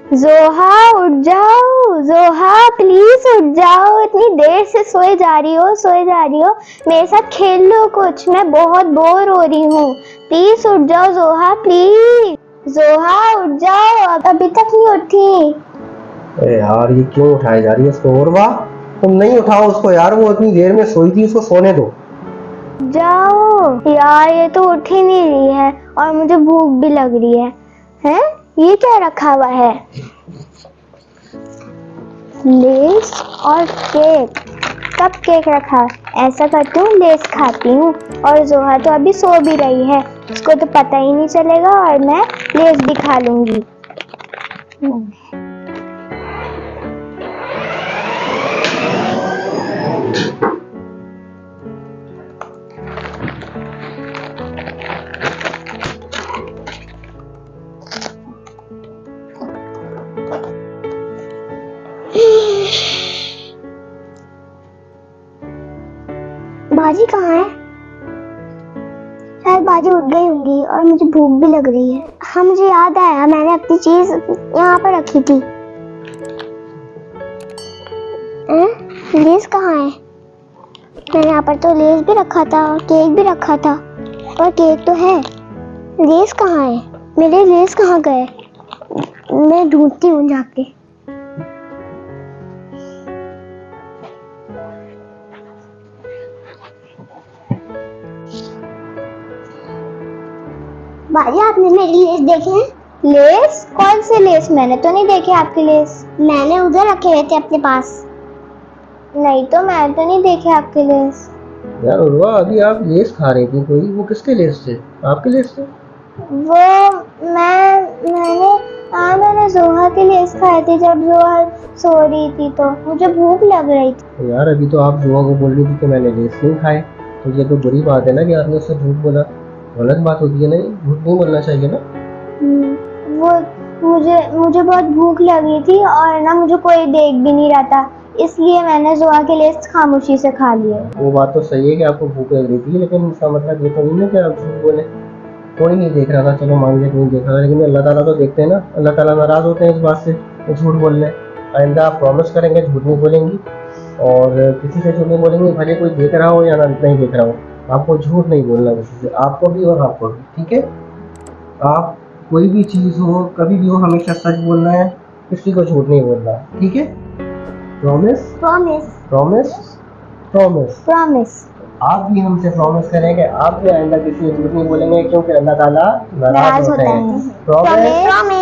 जोहा उठ जाओ, जोहा प्लीज उठ जाओ, इतनी देर से सोए जा रही हो, मेरे साथ खेल लो कुछ, मैं बहुत बोर हो रही हूँ, प्लीज उठ जाओ जोहा प्लीज, जोहा उठ जाओ, अभी तक नहीं उठी। अरे यार ये क्यों उठाई जा रही है इसको? और वाह, तुम नहीं उठाओ उसको यार, वो इतनी देर में सोई थी, उसको सोने दो। जाओ यार, ये तो उठ ही नहीं रही है और मुझे भूख भी लग रही है। हैं? ये क्या रखा हुआ है? लेस और केक। कब केक रखा? ऐसा करती हूँ लेस खाती हूँ, और जोहा तो अभी सो भी रही है, उसको तो पता ही नहीं चलेगा और मैं लेस भी खा लूंगी। बाजी कहाँ है? शायद बाजी उठ गई होंगी और मुझे भूख भी लग रही है। हाँ, मुझे याद आया, मैंने अपनी चीज यहाँ पर रखी थी। लेस कहाँ है? मैंने यहाँ पर तो लेस भी रखा था और केक भी रखा था, और केक तो है, लेस कहाँ है? मेरे लेस कहाँ गए? मैं ढूंढती हूँ जाके। बाजी, आपने मेरी लेस देखे हैं? लेस? कौन से लेस? मैंने तो नहीं देखे आपके लेस। मैंने उधर रखे हुए थे अपने पास। नहीं तो मैं तो नहीं देखे आपके लेस। यार उर्वा, अभी आप लेस खा रही थी कोई, वो किसके लेस थे? आपके लेस थे? वो मैंने जोहा के लेस खाए थे जब जोहा सो रही थी, तो मुझे भूख लग रही थी। तो यार अभी तो आप जुआ को बोल रही थी कि मैंने लेस नहीं खाए, तो ये तो बुरी बात है ना कि आपने उससे झूठ बोला। गलत बात होती है ना, झूठ नहीं बोलना चाहिए ना। वो मुझे बहुत भूख लगी थी और ना मुझे कोई देख भी नहीं रहा था, इसलिए मैंने जोहा के लेस खामोशी से खा लिए। वो बात तो सही है कि आपको भूख लग रही थी, लेकिन इसका मतलब ये तो नहीं ना कि आप झूठ बोले। कोई नहीं देख रहा था, चलो मान लिया कोई देख रहा था, लेकिन अल्लाह ताला तो देखते हैं ना। अल्लाह ताला नाराज होते हैं इस बात से कि झूठ बोल रहे हैं। आइंदा आप प्रॉमिस करेंगे झूठ नहीं बोलेंगी, और किसी से झूठ नहीं बोलेंगी, भले कोई देख रहा हो या नहीं देख रहा हो। आपको झूठ नहीं बोलना किसी से, आपको भी और आपको भी, ठीक है? आप कोई भी चीज़ हो, कभी भी हो, हमेशा सच बोलना है, किसी को झूठ नहीं बोलना, ठीक है? Promise promise promise promise. Promise. आप भी हमसे प्रॉमिस करें कि आप भी आइंदा किसी को झूठ नहीं बोलेंगे, क्योंकि अल्लाह ताला नाराज होते हैं। प्रॉमिस।